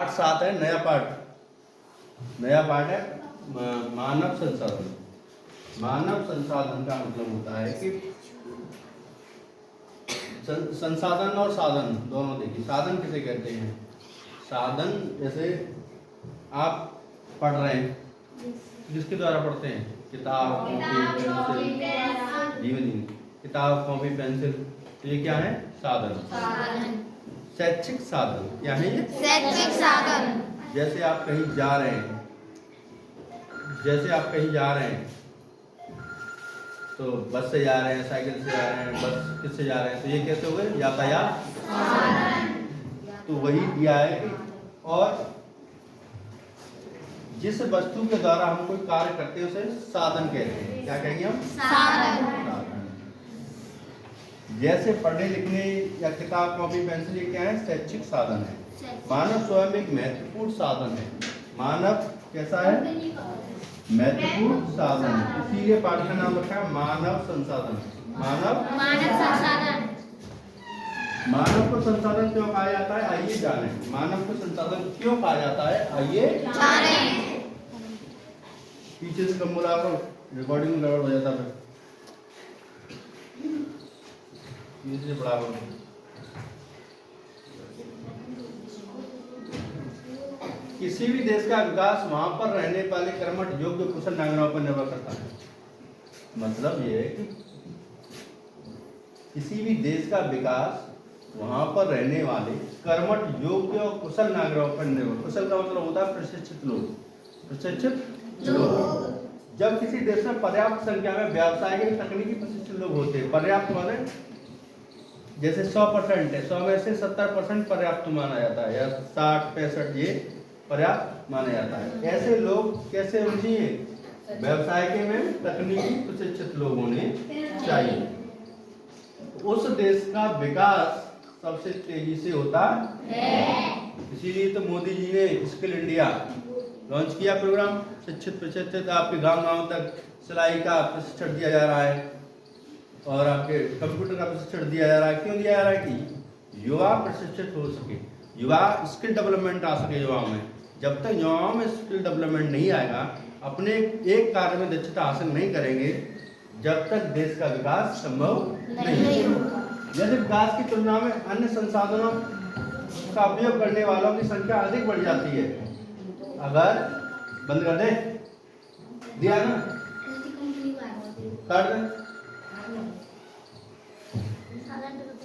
Part 7 है, नया part है मानव संसाधन। मानव संसाधन का मतलब होता है कि संसाधन और साधन दोनों। देखिए, साधन किसे कहते हैं? साधन जैसे आप पढ़ रहे हैं, किसके द्वारा पढ़ते हैं? किताब, कॉपी, पेंसिल। धीमे धीमे, किताब, कॉपी, पेंसिल, तो ये क्या है? साधन। शैक्षिक साधन क्या है ये? शैक्षिक साधन। जैसे आप कहीं जा रहे हैं, तो बस से जा रहे हैं, साइकिल से जा रहे हैं, बस किससे जा रहे हैं, तो ये कैसे हो गए? यातायात साधन। तो वही दिया है कि और जिस वस्तु के द्वारा हम कोई कार्य करते हैं उसे साधन कहते हैं। क्या कहेंगे हम? साधन। जैसे पढ़ने लिखने या किताब, कॉपी, पेंसिल, ये क्या है? शैक्षिक साधन है। मानव स्वयं एक महत्वपूर्ण साधन है। मानव कैसा है? महत्वपूर्ण साधन है। इसीलिए पाठ का नाम रखा है मानव संसाधन। मानव संसाधन। मानव को संसाधन क्यों कहा जाता है? आइए जाने। मानव को संसाधन क्यों कहा जाता है? आइए जाने। पीछे से कम बोला करो, रिकॉर्डिंग में गड़बड़ हो जाता है। पीछे से बड़ा करो। किसी भी देश का विकास वहां पर रहने वाले कर्मठ योग्य कुशल नागरिकों पर निर्भर करता है। मतलब ये है कि किसी भी देश का विकास वहां पर रहने वाले कर्मठ योग्य और कुशल नागरिकों पर निर्भर। कुशल का मतलब होता है प्रशिक्षित लोग। जब किसी देश में पर्याप्त संख्या में व्यावसायिक तकनीकी प्रशिक्षित लोग होते हैं, पर्याप्त माने जैसे 100% है, 100 में से 70% पर्याप्त माना जाता है, या 60-65 ये पर्याप्त माना जाता है। ऐसे लोग कैसे होने चाहिए? व्यवसाय के में तकनीकी प्रशिक्षित लोग होने चाहिए। उस देश का विकास सबसे तेजी से होता है। इसीलिए तो मोदी जी ने स्किल इंडिया लॉन्च किया प्रोग्राम। शिक्षित प्रशिक्षित आपके गांव तक सिलाई का प्रशिक्षण दिया जा रहा है और आपके कंप्यूटर का प्रशिक्षण दिया जा रहा है। क्यों दिया जा रहा है? कि युवा प्रशिक्षित हो सके, युवा स्किल डेवलपमेंट आ सके युवाओं में। जब तक युवाओं में स्किल डेवलपमेंट नहीं आएगा, अपने एक कार्य में दक्षता हासिल नहीं करेंगे, जब तक देश का विकास संभव नहीं होगा। यदि विकास की तुलना में अन्य संसाधनों का उपयोग करने वालों की संख्या अधिक बढ़ जाती है, अगर बंद कर दे दिया ना, काट दे,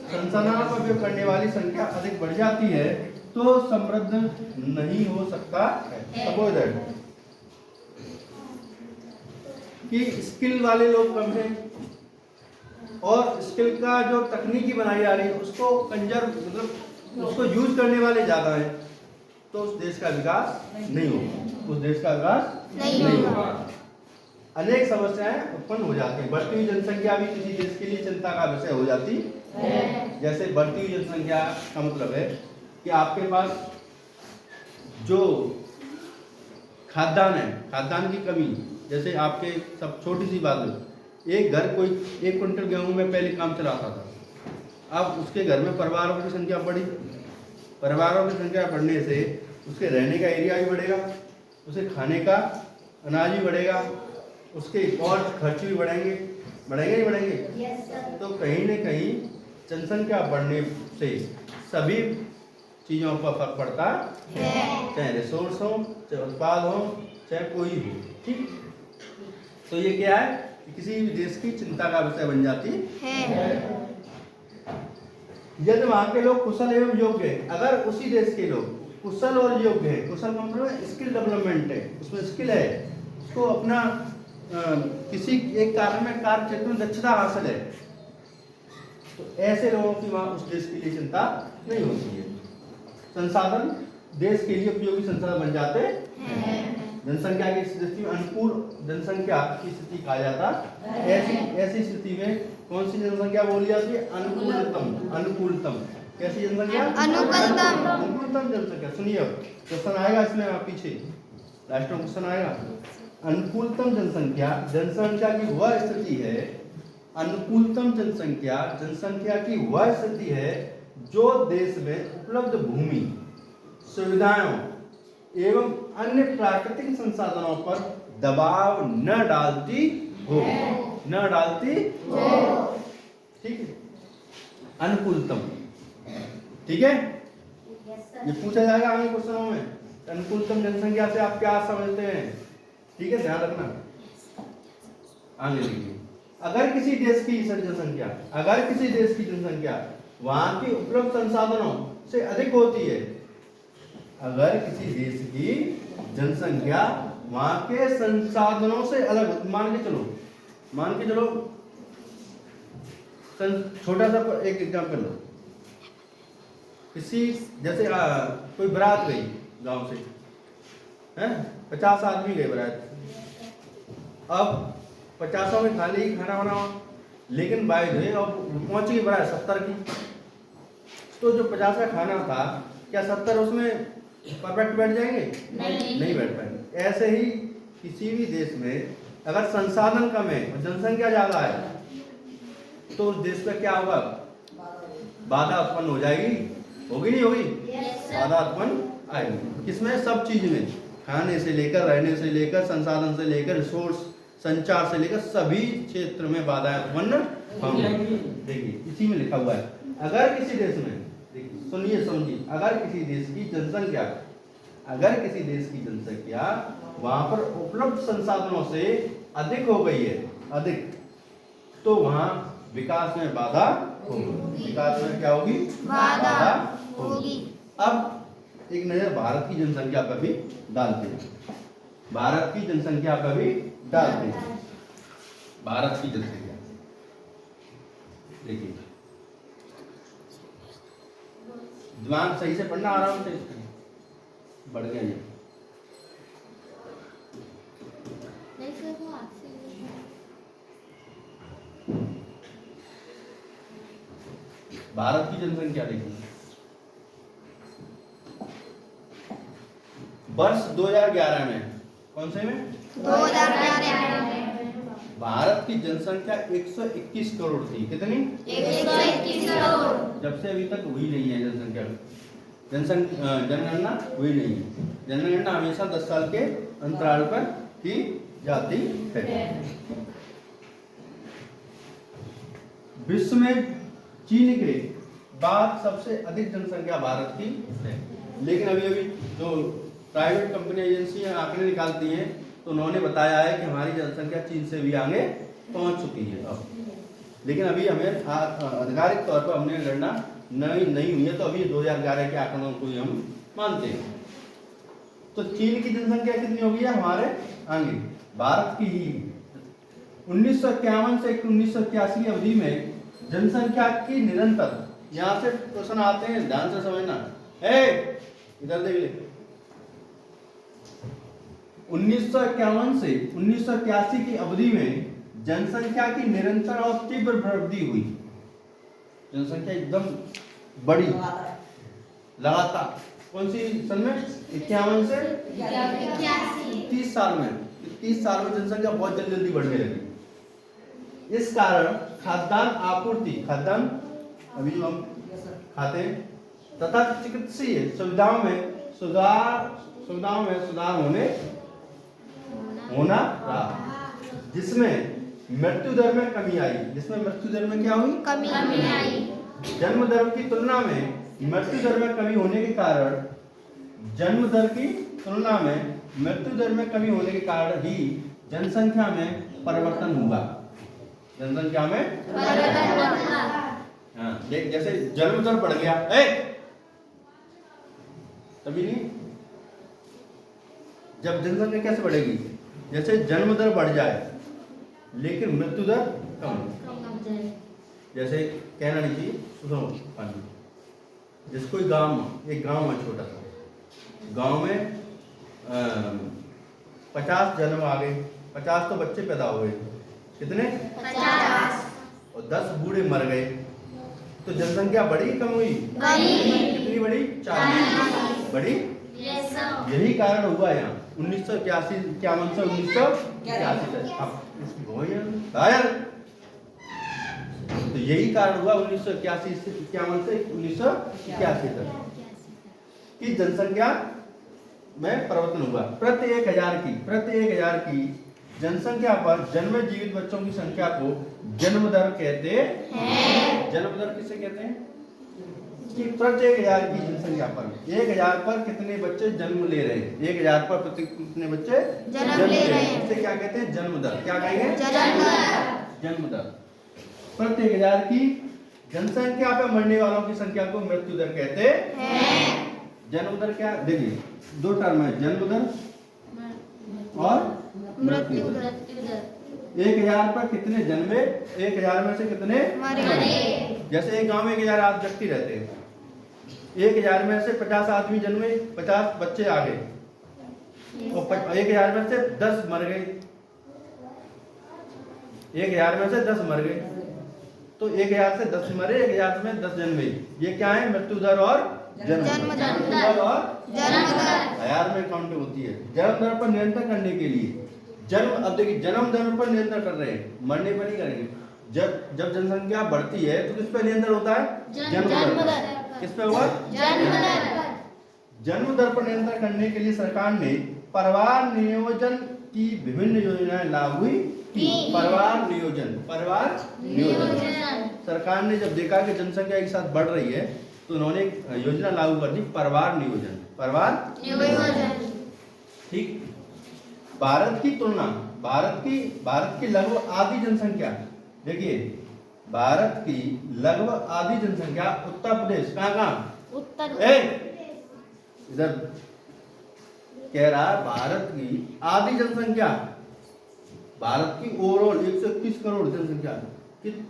संसाधनों का उपयोग करने वाली संख्या अधिक बढ़ जाती है तो समृद्ध नहीं हो सकता है। कि स्किल वाले लोग कम हैं और स्किल का जो तकनीकी बनाई जा रही है उसको मतलब उसको यूज करने वाले ज्यादा हैं, तो उस देश का विकास नहीं होगा। अनेक समस्याएं उत्पन्न हो जाती हैं। बढ़ती हुई जनसंख्या भी किसी देश के लिए चिंता का विषय हो जाती है। जैसे बढ़ती हुई जनसंख्या का मतलब है कि आपके पास जो खाद्यान्न है, खाद्यान्न की कमी। जैसे आपके सब छोटी सी बात है, एक घर कोई 1 क्विंटल गेहूं में पहले काम चलाता था, अब उसके घर में परिवारों की संख्या बढ़ी। परिवारों की संख्या बढ़ने से उसके रहने का एरिया भी बढ़ेगा, उसे खाने का अनाज भी बढ़ेगा, उसके और खर्च भी बढ़ेंगे नहीं बढ़ेंगे? तो कहीं न कहीं जनसंख्या बढ़ने से सभी चीज़ों पर फर्क पड़ता है, चाहे रिसोर्स हो, चाहे उत्पाद हो, चाहे कोई भी। ठीक, तो ये क्या है? किसी भी देश की चिंता का विषय बन जाती है। यदि वहाँ के लोग कुशल एवं योग्य है, अगर उसी देश के लोग कुशल और योग्य है, कुशल मतलब स्किल डेवलपमेंट है, उसमें स्किल है, उसको अपना किसी एक कार्य क्षेत्र में दक्षता हासिल है, तो ऐसे लोगों की वहाँ उस देश के लिए चिंता नहीं होती है। संसाधन देश के लिए उपयोगी संसाधन बन जाते हैं। जनसंख्या की स्थिति में अनुकूल जनसंख्या की स्थिति कहा जाता है। ऐसी स्थिति में कौन सी जनसंख्या बोली जाती है? अनुकूलतम। कैसी जनसंख्या? अनुकूलतम जनसंख्या। सुनिए, क्वेश्चन आएगा इसमें, आप पीछे लास्ट में क्वेश्चन आएगा। अनुकूलतम जनसंख्या की वह स्थिति है, अनुकूलतम जनसंख्या की वह स्थिति है जो देश में उपलब्ध भूमि, सुविधाओं एवं अन्य प्राकृतिक संसाधनों पर दबाव न डालती हो, न डालती हो। ठीक है, अनुकूलतम। ठीक है, ये पूछा जाएगा आगे क्वेश्चनों में। अनुकूलतम जनसंख्या से आप क्या समझते हैं? ठीक है, ध्यान रखना। आगे लिखिए, अगर किसी देश की जनसंख्या, अगर किसी देश की जनसंख्या वहां की उपलब्ध संसाधनों से अधिक होती है, अगर किसी देश की जनसंख्या वहां के संसाधनों से अलग, मान के चलो छोटा सा एक एग्जांपल लो। किसी जैसे कोई बारात गई गांव से, हैं 50 आदमी गए बारात, अब 50 में खाली खाना बनाओ, लेकिन बाय द वे अब पहुंच गई बारात 70 की, तो जो 50 का खाना था, क्या 70 उसमें परफेक्ट बैठ जाएंगे? नहीं बैठ पाएंगे। ऐसे ही किसी भी देश में अगर संसाधन कम है और जनसंख्या ज्यादा है, तो उस देश में क्या होगा? बाधा उत्पन्न हो जाएगी, होगी नहीं होगी? बाधा उत्पन्न आएगी। किसमें? सब चीज में, खाने से लेकर, रहने से लेकर, संसाधन से लेकर, रिसोर्स, संचार से लेकर सभी क्षेत्र में बाधाएं उत्पन्न होंगी। देखिए इसी में लिखा हुआ है, अगर किसी देश में, देखिए सुनिए समझिए, अगर किसी देश की जनसंख्या वहां पर उपलब्ध संसाधनों से अधिक हो गई है, अधिक, तो वहां विकास में बाधा होगी। विकास में क्या होगी? बाधा होगी। अब एक नजर भारत की जनसंख्या पर भी डालते हैं। भारत की जनसंख्या पर भी डालते हैं। भारत की जनसंख्या देखिए, दिमाग सही से पढ़ना, आराम से, बढ़ गया ये। भारत की जनसंख्या देखिए, वर्ष 2011 में, कौन से में? 2011 में भारत की जनसंख्या 121 करोड़ थी। कितनी? 121 करोड़। जब से अभी तक हुई नहीं है जनगणना हुई नहीं है। जनगणना हमेशा 10 साल के अंतराल पर की जाती है। विश्व में चीन के बाद सबसे अधिक जनसंख्या भारत की है, लेकिन अभी जो प्राइवेट कंपनी एजेंसियां आंकड़े निकालती हैं, तो उन्होंने बताया है कि हमारी जनसंख्या चीन से भी आगे पहुंच चुकी है अब, लेकिन अभी हमें आधिकारिक तौर पर हमने गणना नहीं हुई है, तो अभी 2011 के आंकड़ों को ही हम मानते हैं। तो चीन की जनसंख्या कितनी हो गई है हमारे आगे? भारत की 1951 से 1981 की अवधि में जनसंख्या की निरंतर, यहाँ से क्वेश्चन आते हैं, ध्यान से समझना, इधर देख ले। 1951 से 1981 की अवधि में जनसंख्या की निरंतर और तीव्र वृद्धि हुई। जनसंख्या एकदम बड़ी लगातार। कौन सी सन में? 51 से 30 साल में। 30 साल में जनसंख्या बहुत जल्दी बढ़ने लगी। इस कारण खाद्यान्न आपूर्ति, खाद्यान्न अभी जो हम खाते हैं, तथा चिकित्सीय सुविधाओं में सुधार होना रहा, जिसमें मृत्यु दर में कमी आई। जिसमें मृत्यु दर में क्या हुई? कमी आई। जन्म दर की तुलना में मृत्यु दर में कमी होने के कारण, जन्म दर की तुलना में मृत्यु दर में कमी होने के कारण ही जनसंख्या में परिवर्तन हुआ। जनसंख्या में परिवर्तन हुआ। हाँ, जैसे जन्म दर बढ़ गया, तभी नहीं। जब जनसंख्या कैसे बढ़ेगी? जैसे जन्म दर बढ़ जाए लेकिन मृत्यु दर कम हो जाए। जैसे कहना नहीं चाहिए, सुनो पानी, जैसे कोई एक गांव है छोटा सा, गांव में 50 जन्म आ गए, 50 तो बच्चे पैदा हो गए। कितने? 50। और 10 बूढ़े मर गए, तो जनसंख्या बढ़ी कम हुई? कितनी बढ़ी? 40 बढ़ी। यही कारण हुआ यहाँ 1951 से 1981 तक। तो यही कारण हुआ 1981 से 1981 तक। की जनसंख्या में परिवर्तन हुआ। प्रति 1000 की जनसंख्या पर जन्मे जीवित बच्चों की संख्या को जन्म दर कहते हैं। जन्म दर किसे कहते हैं? कि प्रति 1000 की जनसंख्या पर 1000 पर कितने बच्चे जन्म ले रहे हैं, 1000 पर प्रति कितने बच्चे जन्म ले रहे हैं। इसे क्या कहते हैं? जन्म दर। क्या कहेंगे? जन्म दर। जन्म दर। प्रति 1000 की जनसंख्या पर मरने वालों की संख्या को मृत्यु दर कहते हैं। जन्म दर क्या? देखिए दो टर्म है, जन्म दर और मृत्यु दर। 1000 पर कितने जन्मे, 1000 में से कितने मरे। जैसे एक गांव में 1000 व्यक्ति रहते हैं, 1000 में से 50 आदमी जन्मे, 50 बच्चे आ गए और 1000 में से 10 मर गए, 1000 में से 10 मर गए, तो 1000 से 10 मरे, 1000 में 10 जन्मे। ये क्या है? मृत्यु दर और जन्म दर और जन्म दर। 1000 में काउंट होती है। जन्म दर पर नियंत्रण करने के लिए अब देखिए जन्म दर पर नियंत्रण कर रहे हैं, मरने पर नहीं करेंगे। जब जनसंख्या बढ़ती है तो किस पर नियंत्रण होता है? जन्म दर। किस पे हुआ? जन्म दर पर नियंत्रण करने के लिए सरकार ने परिवार नियोजन की विभिन्न योजनाएं लागू की। परिवार नियोजन सरकार ने जब देखा कि जनसंख्या एक साथ बढ़ रही है तो उन्होंने एक योजना लागू कर दी, परिवार नियोजन। ठीक। भारत की तुलना, भारत की लगभग आधी जनसंख्या, देखिए भारत की लगभग आधी जनसंख्या उत्तर प्रदेश, कहाँ इधर कह रहा है, भारत की आधी जनसंख्या, भारत की ओवरऑल 121 करोड़ जनसंख्या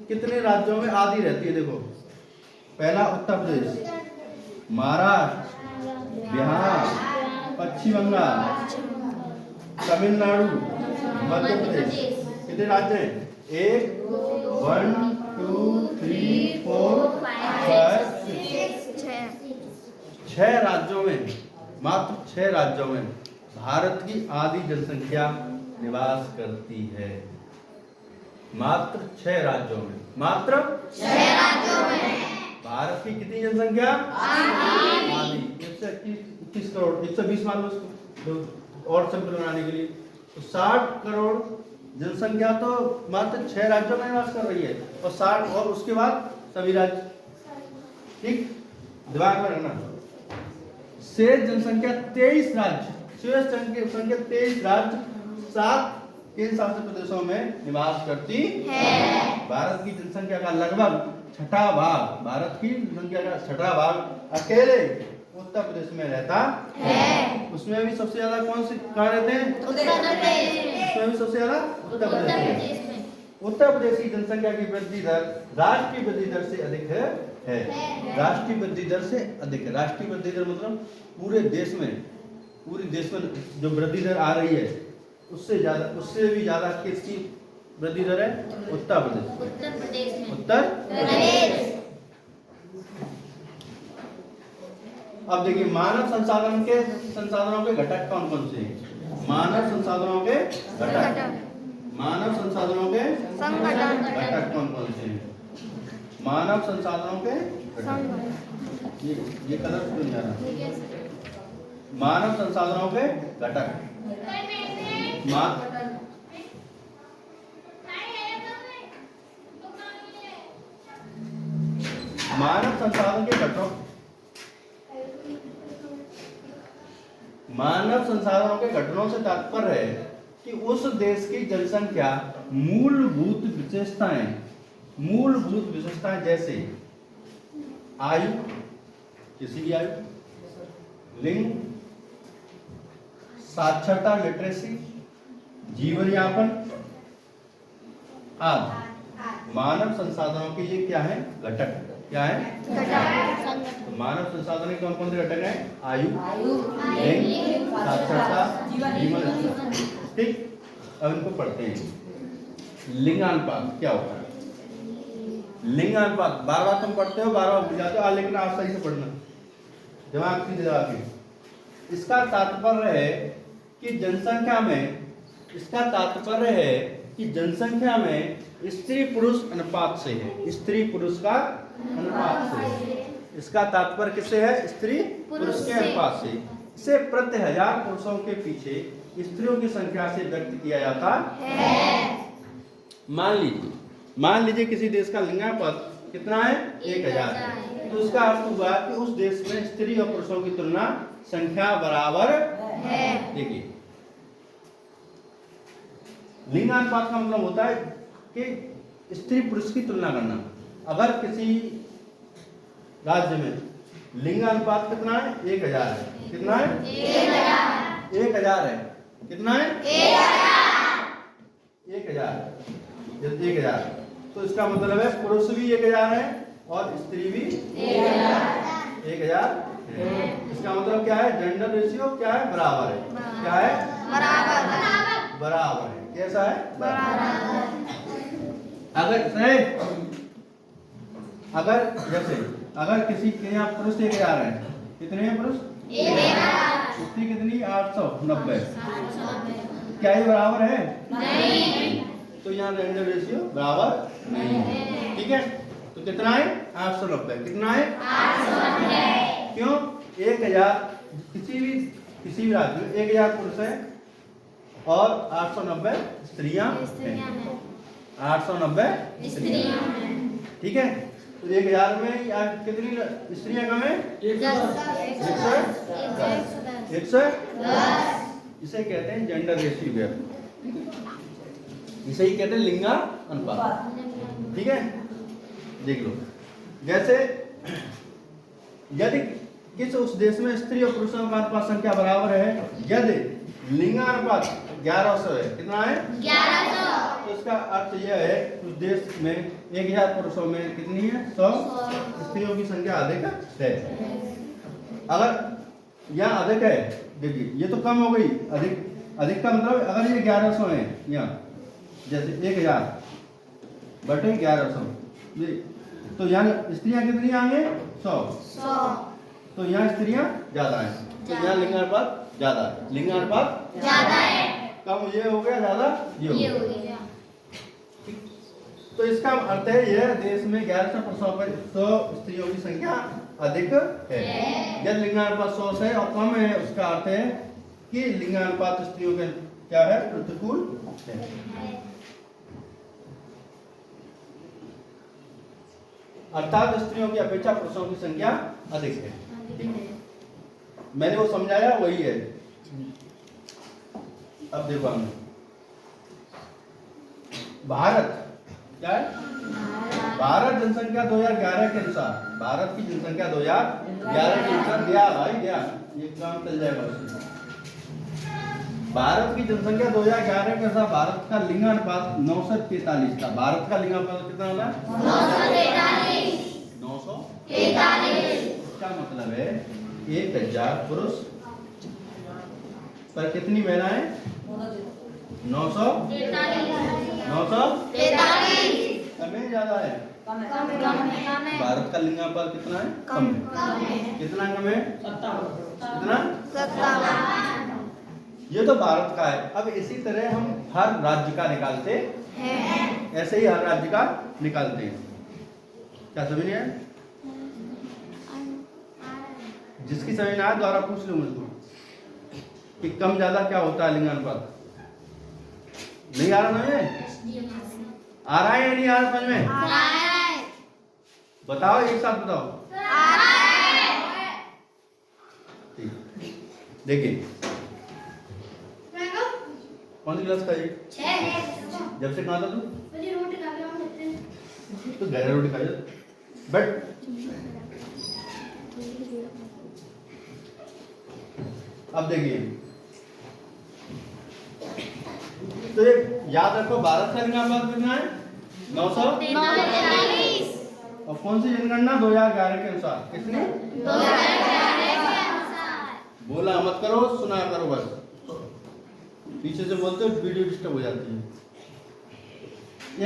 कितने राज्यों में आधी रहती है? देखो पहला उत्तर प्रदेश, महाराष्ट्र, बिहार, पश्चिम बंगाल, तमिलनाडु, मध्य प्रदेश। कितने राज्य हैं? 1 2 3 4 5 6 राज्यों में, मात्र 6 राज्यों में भारत की आधी जनसंख्या निवास करती है। मात्र 6 राज्यों में, मात्र 6 राज्यों में भारत की कितनी जनसंख्या? आधी। 121 करोड़, 120 मान लो इसको और सिंपल बनाने के लिए, तो 60 करोड़ जनसंख्या तो मात्र 6 राज्यों में निवास कर रही है और 60 और उसके बाद सभी राज्य। ठीक, दिमाग में रखना। शेष जनसंख्या 23 राज्य, शेष जनसंख्या 23 राज्य 7 केंद्र शासित प्रदेशों में निवास करती है। भारत की जनसंख्या का लगभग छठा भाग, भारत की जनसंख्या का छठा भाग अकेले उत्तर प्रदेश में रहता है। उसमें भी सबसे ज्यादा कौन से कहाँ रहते हैं? उत्तर प्रदेश। उसमें भी सबसे ज्यादा उत्तर प्रदेश में। उत्तर प्रदेश की जनसंख्या की वृद्धि दर राष्ट्रीय वृद्धि दर से अधिक है। राष्ट्रीय वृद्धि दर से अधिक है। राष्ट्रीय वृद्धि दर मतलब पूरे देश में जो वृद्धि दर आ रही है उससे भी ज्यादा किसकी वृद्धि दर है? उत्तर प्रदेश। उत्तर प्रदेश। अब देखिए मानव संसाधनों के घटक कौन कौन से हैं? मानव संसाधनों के घटक कौन कौन से हैं? मानव संसाधनों के घटक, ये कलर क्यों जा रहा? मानव संसाधनों के घटक, मानव संसाधन के घटकों, मानव संसाधनों के घटनों से तात्पर्य है कि उस देश की जनसंख्या मूलभूत विशेषताएं जैसे आयु, किसी की आयु, लिंग, साक्षरता लिटरेसी, जीवन यापन आदि मानव संसाधनों के ये क्या है? घटक। क्या है? घटक। मानव संसाधन के कौन कौन से घटक हैं? आयु, लिंग, साक्षरता, जीवन। ठीक, अब इनको पढ़ते हैं। लिंगानुपात क्या होता है? लिंगानुपात बार बार तुम पढ़ते हो, बार बार भूल जाते हो, लेकिन आप सही से पढ़ना, दिमाग सीधे लगा के। इसका तात्पर्य है कि जनसंख्या में स्त्री पुरुष अनुपात से है। स्त्री पुरुष का अनुपात से, इसका तात्पर्य किससे है? स्त्री पुरुष के अनुपात से। इसे प्रति 1000 पुरुषों के पीछे स्त्रियों की संख्या से व्यक्त किया जाता है। मान लीजिए किसी देश का लिंगानुपात कितना है? 1000 है। तो उसका अर्थ हुआ कि उस देश में स्त्री और पुरुषों की तुलना संख्या बराबर है। देखिए, लिंगानुपात का मतलब होता है कि स्त्री पुरुष की तुलना करना। अगर किसी राज्य में लिंगानुपात कितना है? 1000 है। कितना है? 1000 है। कितना है? 1000। तो इसका मतलब है पुरुष भी 1000 है और स्त्री भी 1000 है। इसका मतलब क्या है? जेंडर रेशियो क्या है? बराबर है। क्या है? बराबर है। कैसा है? अगर किसी के यहाँ पुरुष 1000 है, कितने हैं पुरुष? स्त्री कितनी? 890। क्या ये बराबर है? नहीं। तो यहाँ जेंडर रेशियो बराबर नहीं है। ठीक है, तो कितना है? 890। कितना है? 890। क्यों? 1000 किसी भी राज्य में 1000 पुरुष है और 890 स्त्रियां हैं। 890 स्त्रियां हैं। ठीक है, तो 1000 में या कितनी स्त्रियां कम है? 110। इसे कहते हैं जेंडर रेशियो। इसे ही कहते हैं लिंगानुपात। ठीक है, देख लो। जैसे यदि किस उस देश में स्त्री और पुरुषों का अनुपात संख्या बराबर है, यदि लिंगानुपात 1100 है। कितना है? 1100। तो इसका अर्थ यह है उस देश में 1000 पुरुषों में कितनी है? 100 स्त्रियों की संख्या अधिक है। अगर यहाँ अधिक है, देखिए ये तो कम हो गई। अधिक का मतलब अगर ये 1100 है, यहाँ जैसे 1000 बटे 1100, तो यहाँ स्त्रियां कितनी आएंगे? 100। तो यहाँ स्त्रियां ज्यादा हैं, तो यहाँ लिंगानुपात ज्यादा है। लिंगानुपात ज्यादा है। कम ये हो गया, ज्यादा ये हो गया। तो इसका अर्थ है यह देश में 1100 पुरुषों पर 100 स्त्रियों की संख्या अधिक है। यदि लिंगानुपात 100 से और कम है, उसका अर्थ है कि लिंगानुपात स्त्रियों के क्या है? प्रतिकूल है। अर्थात स्त्रियों की अपेक्षा पुरुषों की संख्या अधिक है। मैंने वो समझाया वही है। अब देखो हमने भारत क्या है? भारत जनसंख्या 2011 के अनुसार, भारत की जनसंख्या 2011 के अनुसार गया भाई गया, ये काम चल जाएगा उससे। भारत की जनसंख्या 2011 के अनुसार भारत का लिंगानुपात 943 था। भारत का लिंगानुपात कितना होगा? 943। इसका मतलब है 1000 पुरुष पर कितनी महिलाएं? 943। कम है ज्यादा है? भारत का लिंगानुपात कितना है? कम है। कितना कम है? 57। ये तो भारत का है। अब इसी तरह हम हर राज्य का निकालते हैं, ऐसे ही हर राज्य का निकालते हैं। क्या समझ नहीं आया? जिसकी समझ में आया द्वारा पूछ लो मुझको कि कम ज्यादा क्या होता है लिंगानुपात। नहीं आ रहा समझ में? आ रहा है या नहीं आ रहा समझ में? बताओ, एक साथ बताओ। देखिए, कौन सी क्लास का है? जब से कहा था तू? तो घर रोटी खाई बट अब देखिए, तो ये याद रखो, भारत का लिंगानुपात कितना है? 943। और कौन सी जनगणना? 2011 के अनुसार। कितनी? 2011 के अनुसार। बोला मत करो, सुना करो बस। पीछे से बोलते हो वीडियो डिस्टर्ब हो जाती है।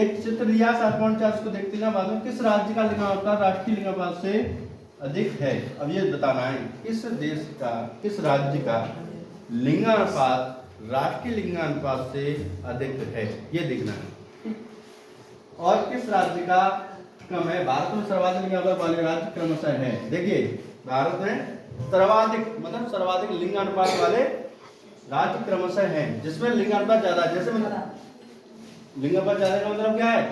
एक चित्र दिया 7.4 को देखते ना, बाद में किस राज्य का लिंगानुपात राष्ट्रीय लिंगानुपात से अधिक है। अब ये बताना है किस देश का, किस राज्य का लिंगानुपात राष्ट्रीय लिंगानुपात से अधिक है, ये देखना है। और किस राज्य का कम है। भारत में सर्वाधिक लिंगानुपात वाले राज्य क्रमशः है। देखिए भारत में सर्वाधिक मतलब सर्वाधिक लिंगानुपात वाले राज्य क्रमशः हैं जिसमें लिंगानुपात ज्यादा है। जैसे मतलब लिंगानुपात ज्यादा का मतलब क्या है?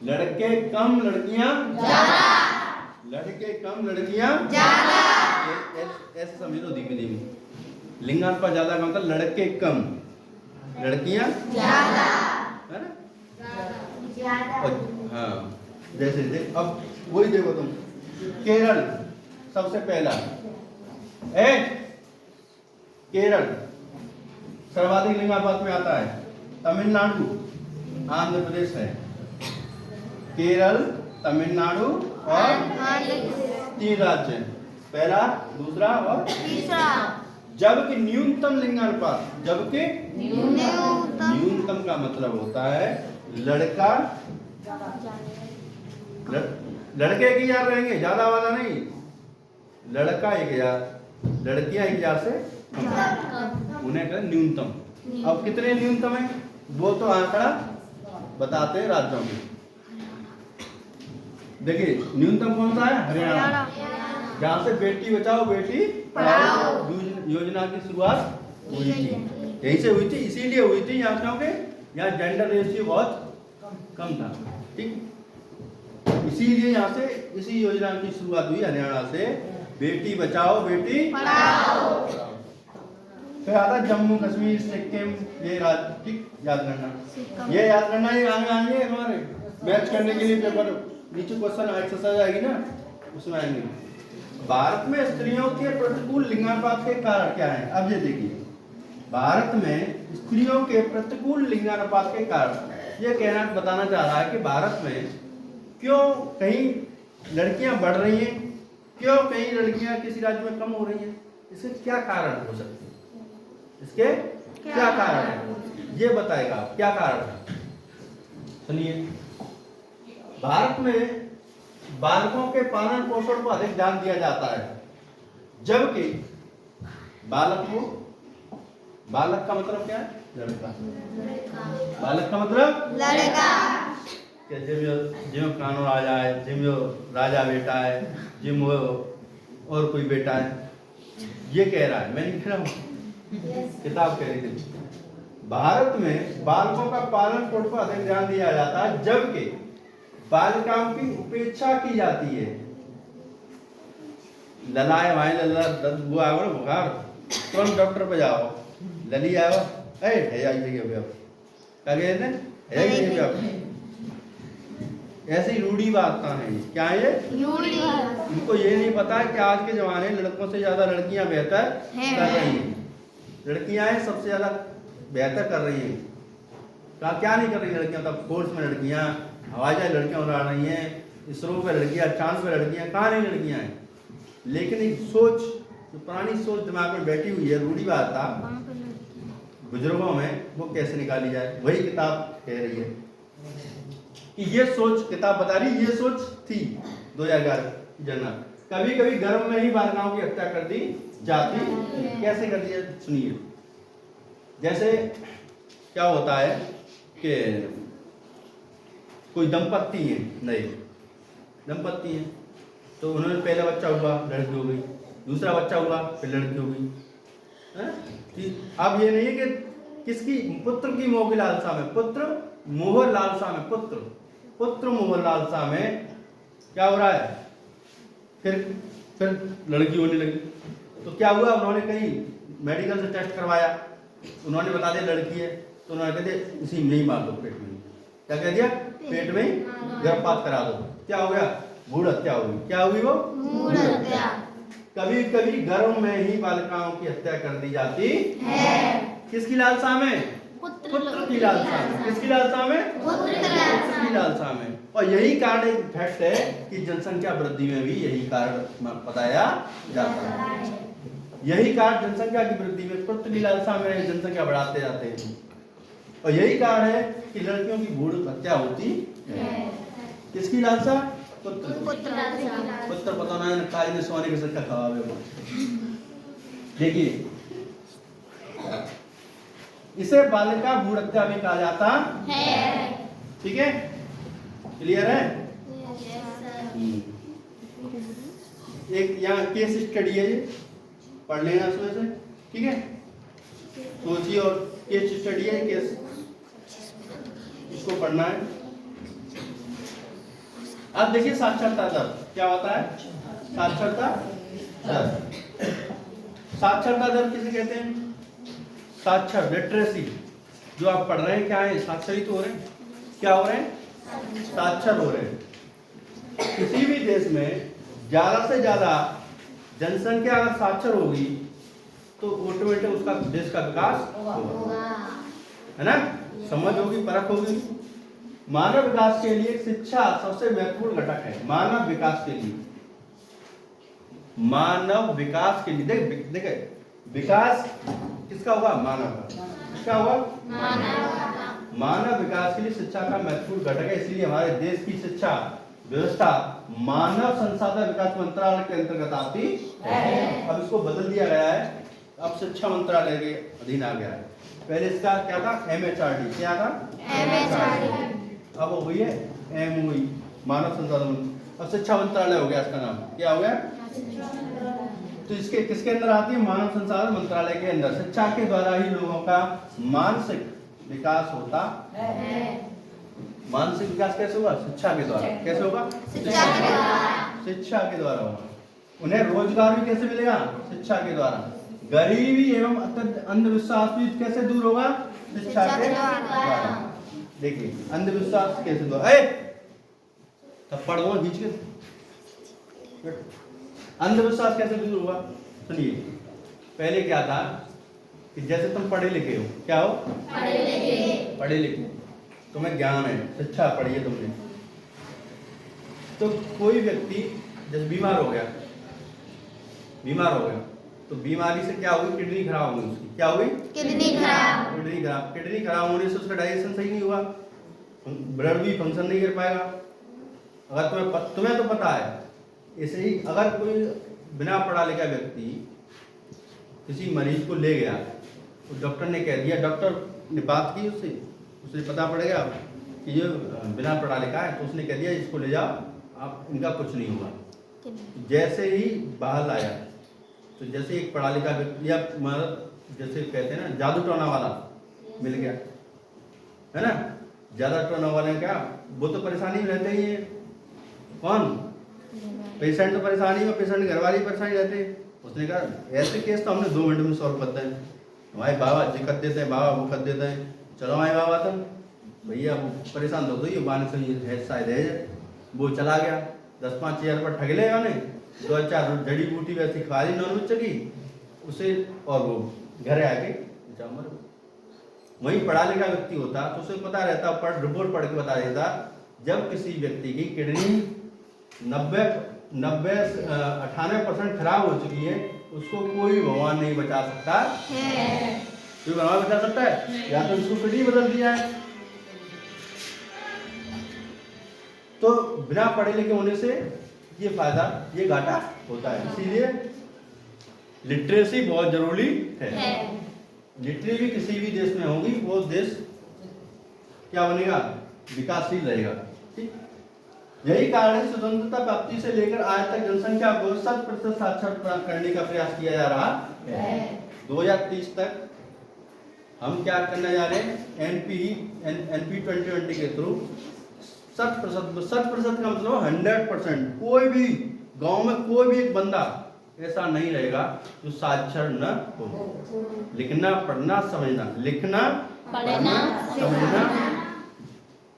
लड़के कम लड़कियां ज्यादा, लड़के कम लड़कियां ज्यादा, ऐसे समझ लो धीमे धीमे। लिंगानुपात ज्यादा का मतलब लड़के कम लड़कियां ज्यादा, है ना? हाँ जैसे अब वही देखो तुम, केरल सबसे पहला केरल सर्वाधिक लिंगानुपात में आता है। तमिलनाडु आंध्र प्रदेश है। केरल तमिलनाडु और 3 राज्य, पहला दूसरा और तीसरा। जबकि न्यूनतम लिंगानुपात, जबकि न्यूनतम का मतलब होता है लड़का लड़के 1000 रहेंगे, ज्यादा वाला नहीं। लड़का 1000, लड़कियां 1000 से कम, उन्हें कहते न्यूनतम। अब कितने न्यूनतम है वो तो आंकड़ा बताते हैं राज्यों में। देखिए न्यूनतम कौन सा है? हरियाणा, जहाँ से बेटी बचाओ बेटी पढ़ाओ योजना की शुरुआत हुई थी, यहीं से हुई थी। इसीलिए हुई थी यहाँ क्योंकि यहाँ जेंडर रेशियो बहुत कम था, ठीक। इसीलिए यहाँ से इसी योजना की शुरुआत हुई हरियाणा से, बेटी बचाओ बेटी पढ़ाओ। फिर आता जम्मू कश्मीर सिक्किम, ये राज्य, ठीक, याद करना, ये याद करना। ये आएंगे हमारे मैच करने के लिए पेपर, नीचे क्वेश्चन एक्सरसाइज आएगी ना, उसमें आएंगे। भारत में स्त्रियों के प्रतिकूल लिंगानुपात के कारण क्या है? अब ये देखिए, भारत में स्त्रियों के प्रतिकूल लिंगानुपात के कारण ये कहना बताना चाह रहा है कि भारत में क्यों कहीं लड़कियां बढ़ रही हैं, क्यों कहीं लड़कियां किसी राज्य में कम हो रही हैं, इसके क्या कारण हो सकते हैं? इसके क्या कारण है ये बताएगा, क्या कारण है। सुनिए, भारत में बालकों के पालन पोषण को अधिक ध्यान दिया जाता है, जबकि बालक को, बालक का मतलब क्या है? लड़का। बालक का मतलब लड़का। जिम कानून राजा है, जिम राजा बेटा है, जिम और कोई बेटा है, ये कह रहा है, मैं नहीं कह रहा हूँ, किताब कह रही थी। भारत में बालकों का पालन पोषण पर अधिक ध्यान दिया जाता है, जबकि बालिकाओं की उपेक्षा की जाती है। ललाए भाई लला वो आओ ना बुखार, तुरंत डॉक्टर पे जाओ। लली आओ, ऐसी रूढ़ी बातें हैं। क्या है ये? इनको ये नहीं पता है कि आज के जमाने लड़कों से ज्यादा लड़कियां बेहतर कर रही हैं। लड़कियां हैं सबसे ज्यादा बेहतर कर रही हैं। क्या नहीं कर रही लड़कियां? तब फोर्स में लड़कियां, हवाई जहाज लड़कियां उड़ा रही हैं, इसरो पे लड़कियां, चांद पे लड़कियां, कहाँ नहीं लड़कियां हैं। लेकिन एक सोच, जो पुरानी सोच दिमाग में बैठी हुई है, रूढ़ी बात था बुजुर्गों में, वो कैसे निकाली जाए, वही किताब कह रही है कि ये सोच, किताब बता रही ये सोच थी 2011 जनरल। कभी कभी गर्भ में ही बालिकाओं की हत्या कर दी जाती। कैसे कर दिया सुनिए। जैसे क्या होता है कि कोई दंपत्ति है, नहीं दंपत्ति है, तो उन्होंने पहला बच्चा हुआ, लड़की हो गई, दूसरा बच्चा हुआ, फिर लड़की हो गई। अब ये नहीं है कि किसकी पुत्र की मोह की लालसा में, पुत्र मोह लालसा में, पुत्र मोह लालसा में क्या हो रहा है, फिर लड़की होने लगी। तो क्या हुआ, उन्होंने कहीं मेडिकल से टेस्ट करवाया, उन्होंने बता दिया लड़की है, तो उन्होंने कह दिया इसी में ही मार दो, पेट में। क्या कह दिया? पेट में ही गर्भपात करा दो। क्या हो गया? भ्रूण हत्या हो गई। क्या हुई वो? भ्रूण हत्या। कभी कभी गर्भ में ही बालिकाओं की हत्या कर दी जाती है। किसकी लालसा में? पुत्र की लालसा में। किसकी लालसा में? पुत्र की लालसा में। और यही कारण एक फैक्ट है कि जनसंख्या वृद्धि में भी यही कारण बताया जाता है। यही कारण जनसंख्या की वृद्धि में, पुत्र की लालसा में जनसंख्या बढ़ाते जाते हैं। और यही कारण है कि लड़कियों की भ्रूण हत्या होती है। किसकी लालसा? पुत्र पता ना काज ने सोने के सट्टा खवावे। देखिए, इसे बालिका भ्रूण हत्या भी कहा जाता है। ठीक है, क्लियर है? एक यहाँ केस स्टडी है, ये पढ़ लेना उसमें से, ठीक है। सोचिए, और केस स्टडी है, केस इसको पढ़ना है। अब देखिए साक्षरता दर क्या होता है। साक्षरता दर, साक्षरता दर किसे कहते हैं? साक्षर, लिटरेसी, जो आप पढ़ रहे हैं क्या है, साक्षरित हो रहे हैं, क्या हो रहे हैं, साक्षर हो रहे हैं। किसी भी देश में ज्यादा से ज्यादा जनसंख्या अगर साक्षर होगी तो ऑटोमेटिक उसका देश का विकास होगा, है ना। समझ होगी, परख होगी। मानव विकास के लिए शिक्षा सबसे महत्वपूर्ण घटक है। मानव विकास के लिए, मानव विकास के लिए देख विकास किसका होगा? मानव का। किसका होगा? मानव विकास के लिए शिक्षा का महत्वपूर्ण घटक है। इसलिए हमारे देश की शिक्षा व्यवस्था मानव संसाधन विकास मंत्रालय के अंतर्गत आती है। अब इसको बदल दिया गया है, अब शिक्षा मंत्रालय के अधीन आ गया है। पहले इसका क्या था? MHRD। क्या था? MHRD। अब हो गई है MOE, मानव संसाधन। अब शिक्षा मंत्रालय हो गया इसका नाम। क्या हो गया? तो इसके किसके अंदर आती है? मानव संसाधन मंत्रालय के अंदर। शिक्षा के द्वारा ही लोगों का मानसिक विकास होता है। मानसिक विकास कैसे होगा? शिक्षा के द्वारा। कैसे होगा? शिक्षा के द्वारा होगा। उन्हें रोजगार भी कैसे मिलेगा? शिक्षा के द्वारा। गरीबी एवं अंधविश्वास भी कैसे दूर होगा? शिक्षा के द्वारा। देखिए अंधविश्वास कैसे दूर, थप्पड़ दो खींच के। अंधविश्वास कैसे दूर होगा? सुनिए, पहले क्या था कि जैसे तुम पढ़े लिखे हो, क्या हो? पढ़े लिखे, तुम्हें ज्ञान है, शिक्षा पढ़ी है तुमने। तो कोई व्यक्ति जैसे बीमार हो गया, तो बीमारी से क्या होगी? किडनी खराब होगी उसकी। क्या होगी? किडनी खराब। किडनी खराब होने से उसका डाइजेशन सही नहीं हुआ, ब्लड भी फंक्शन नहीं कर पाएगा। अगर तुम्हें तो पता है, ऐसे ही अगर कोई बिना पढ़ा लिखा व्यक्ति किसी मरीज को ले गया, तो डॉक्टर ने कह दिया, डॉक्टर ने बात की उससे, उसे पता पड़ेगा कि ये बिना पढ़ा लिखा है, तो उसने कह दिया इसको ले जाओ, आप इनका कुछ नहीं होगा। जैसे ही बाहर लाया, तो जैसे एक पढ़ा लिखा व्यक्ति या जैसे कहते हैं ना जादू टोना वाला मिल गया, है ना। ज्यादा टोना वाले क्या, वो तो परेशानी में रहते ही है। कौन? पेशेंट तो परेशानी में, पेशेंट घर वाली परेशानी रहते हैं। उसने कहा ऐसे केस तो हमने 2 मिनट में सॉल्व करते हैं। हमारे बाबा जी कर देते हैं, बाबा वो कर देते हैं। चलो हमारे बाबा तुम भैया वो परेशान तो हुई, बाने से शायद है, वो चला गया। 10-5 हज़ार पर ठग लेगा ने, 2-4 जड़ी बूटी वैसी खा ली नॉनवेज की उसे, और वो घर आके मर। वही पढ़ा लिखा व्यक्ति होता तो उसे पता रहता, रिपोर्ट पढ़ के बता देता, जब किसी व्यक्ति की किडनी 98% खराब हो चुकी है, उसको कोई भगवान नहीं बचा सकता है। कोई भगवान बचा सकता है? या तो उसको किडनी बदल दिया है। तो बिना पढ़े लिखे होने से ये फायदा, ये घाटा होता है। इसीलिए लिटरेसी बहुत जरूरी है। लिटरेसी किसी भी देश में होगी, वो देश क्या बनेगा? विकासशील रहेगा। ठीक, यही कारण है स्वतंत्रता प्राप्ति से लेकर आज तक जनसंख्या को 100% साक्षर करने का प्रयास किया जा रहा है। 2030 तक हम क्या करने जा रहे हैं? NP 2020 के थ्रू 100% का मतलब 100%। कोई भी गांव में कोई भी एक बंदा ऐसा नहीं रहेगा जो साक्षर न हो। लिखना पढ़ना समझना, लिखना पढ़ना समझना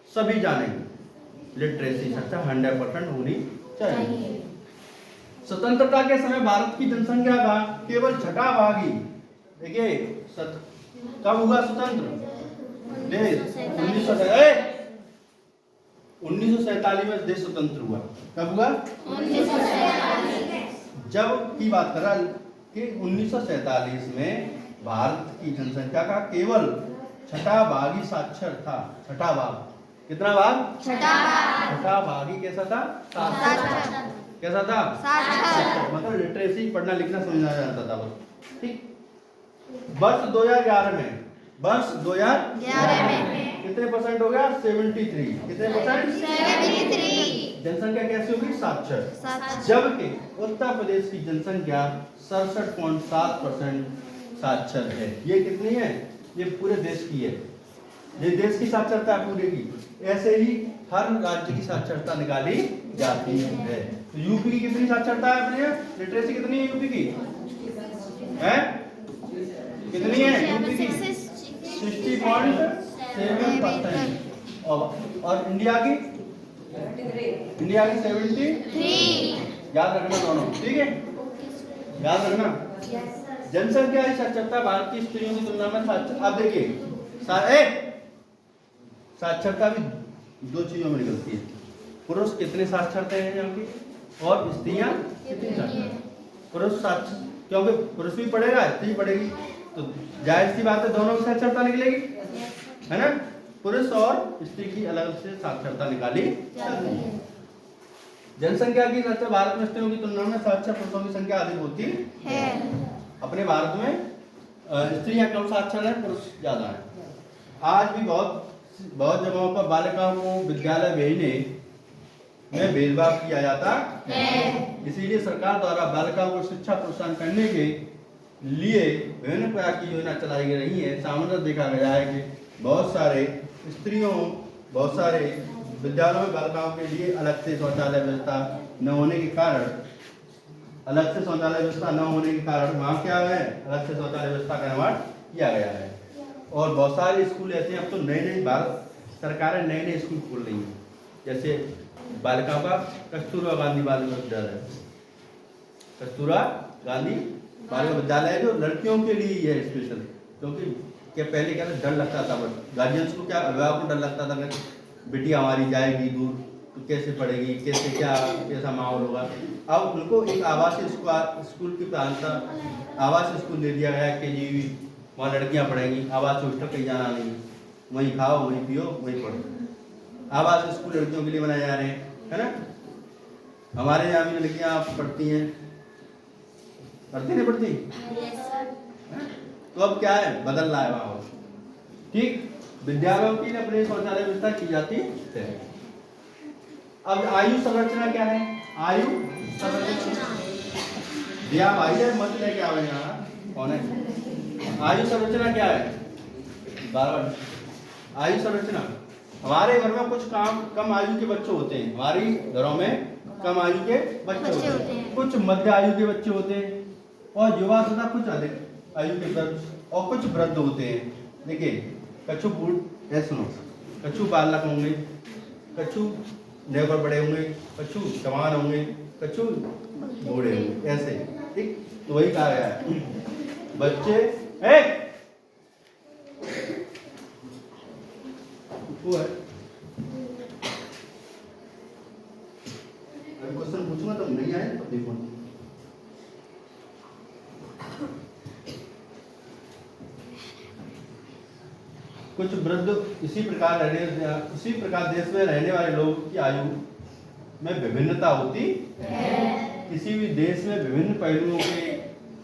सभी जानेंगे। लिटरेसी शिक्षा 100% होनी चाहिए। स्वतंत्रता के समय भारत की जनसंख्या का केवल छठा भाग ही, देखिए कब हुआ स्वतंत्र देश? 1947 में देश स्वतंत्र हुआ। कब हुआ? 1947। जब की बात कर रहा कि 1947 में भारत की जनसंख्या का केवल छठा भाग ही साक्षर था। छठा भाग, कितना भाग? छठा भाग ही कैसा था? साक्षर। कैसा था? साक्षर। मतलब लिटरेसी पढ़ना लिखना समझना जाता था बस। ठीक। वर्ष 2011 में कितने % हो गया? 73। कितने %? 73। जनसंख्या कैसी होगी? साक्षर। साक्षर। जबकि उत्तर प्रदेश की जनसंख्या 67.7% साक्षर है। ये कितनी है? ये पूरे देश की है। ये देश की साक्षरता है पूरे की। ऐसे ही हर राज्य की साक्षरता निकाली जाती है। तो यूपी की कितनी साक्षरता है अपने? लिटरेसी कितनी है यूपी की? है कितनी है यूपी की? 60.7%। और इंडिया की? इंडिया की 73। याद रखना दोनों, ठीक है? याद रखना। जनसंख्या की साक्षरता भारत की स्त्रियों की तुलना में साक्षर। अब देखिए साक्षरता भी दो चीजों में निकलती है। पुरुष कितने साक्षरता हैं यहाँ की, और स्त्रियां कितनी साक्षर? पुरुष साक्षर, क्योंकि पुरुष भी पढ़ेगा स्त्री पढ़ेगी, तो जाहिर सी बात है दोनों की साक्षरता निकलेगी, है ना? पुरुष और स्त्री की अलग से साक्षरता निकाली जाती है। जनसंख्या की साक्षरता भारत में स्त्रियों की तुलना में साक्षर पुरुषों की संख्या अधिक होती है। अपने भारत में स्त्रियां कम साक्षर हैं, पुरुष ज्यादा हैं। आज भी बहुत जगहों पर बालिकाओं को विद्यालय भेजने में भेदभाव किया जाता है। इसीलिए सरकार द्वारा बालिकाओं को शिक्षा प्रोत्साहन करने के लिए विभिन्न प्रकार की योजना चलाई रही है। सामान्य देखा गया है कि बहुत सारे विद्यालयों में बालिकाओं के लिए अलग से शौचालय व्यवस्था न होने के कारण वहाँ क्या है, अलग से शौचालय व्यवस्था का निर्माण किया गया है। और बहुत सारे स्कूल ऐसे हैं, अब तो नए भारत सरकारें नए स्कूल खोल रही हैं। जैसे बालिकाओं का कस्तूरबा गांधी बालिका विद्यालय, कस्तूरबा गांधी बालिका विद्यालय जो लड़कियों के लिए है स्पेशल, क्योंकि क्या पहले क्या डर लगता था, बट गार्जियंस को क्या, अभिभावक को डर लगता था कि बेटी हमारी जाएगी दूर तो कैसे पढ़ेगी, कैसा माहौल होगा। अब उनको एक आवासीय स्कूल की प्रधानता, आवासीय स्कूल दे दिया गया कि जी वहाँ लड़कियाँ पढ़ेंगी, आवासीय हॉस्टल कहीं जाना नहीं, वहीं खाओ वहीं पियो वहीं पढ़ो। आवासीय स्कूल लड़कियों के लिए बनाए जा रहे हैं, है ना? हमारे यहाँ भी लड़कियाँ पढ़ती हैं, नहीं पढ़ती? तो अब क्या है, बदल रहा है माहौल, ठीक? विद्यालयों की अपने शौचालय व्यवस्था की जाती है। अब आयु संरचना क्या है? आयु संरचना दिया भाई है, मत लेके आओ यहाँ, कौन है? आयु संरचना क्या है? बार आयु संरचना, हमारे घर में कुछ कम आयु के बच्चे होते हैं, हमारी घरों में कम आयु के बच्चे होते हैं, कुछ मध्य आयु के बच्चे होते हैं, और युवा तथा कुछ अधिक आयु के वृद्ध, और कुछ वृद्ध होते हैं। देखिए कछु बूढ़, ऐसे सुनो, कछु बालक होंगे, कछु लेबर बड़े होंगे, कछु जवान होंगे, कछु बूढ़े होंगे, ऐसे, ठीक? तो वही कहा गया है बच्चे वो है। क्वेश्चन पूछूंगा तो नहीं आए तो देखो। कुछ वृद्ध इसी प्रकार देश में रहने वाले लोगों की आयु में विभिन्नता होती है। किसी भी देश में विभिन्न पहलुओं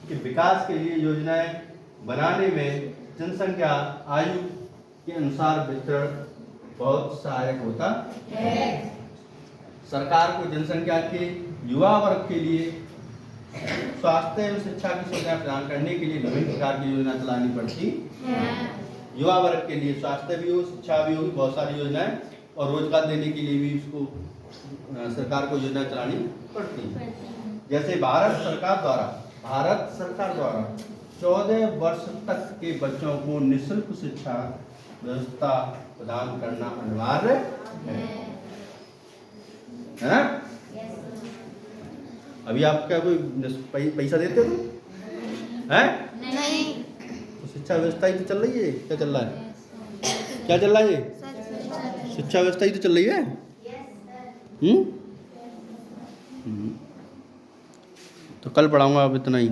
के विकास के लिए योजनाएं बनाने में जनसंख्या आयु के अनुसार वितरण बहुत सहायक होता है। सरकार को जनसंख्या के युवा वर्ग के लिए स्वास्थ्य एवं शिक्षा की सुविधा प्रदान करने के लिए विभिन्न प्रकार की योजना चलानी पड़ती है। युवा वर्ग के लिए स्वास्थ्य भी हो, शिक्षा भी होगी, बहुत सारी योजनाएं, और रोजगार देने के लिए भी उसको सरकार को योजना चलानी पड़ती है। जैसे भारत सरकार द्वारा 14 वर्ष तक के बच्चों को निःशुल्क शिक्षा व्यवस्था प्रदान करना अनिवार्य है ना? अभी आप क्या कोई पैसा देते हो हैं? नहीं। तो शिक्षा व्यवस्था ही तो चल रही है। क्या चल रहा है? क्या चल रहा है? शिक्षा व्यवस्था ही तो चल रही है। तो कल पढ़ाऊंगा, अब इतना ही।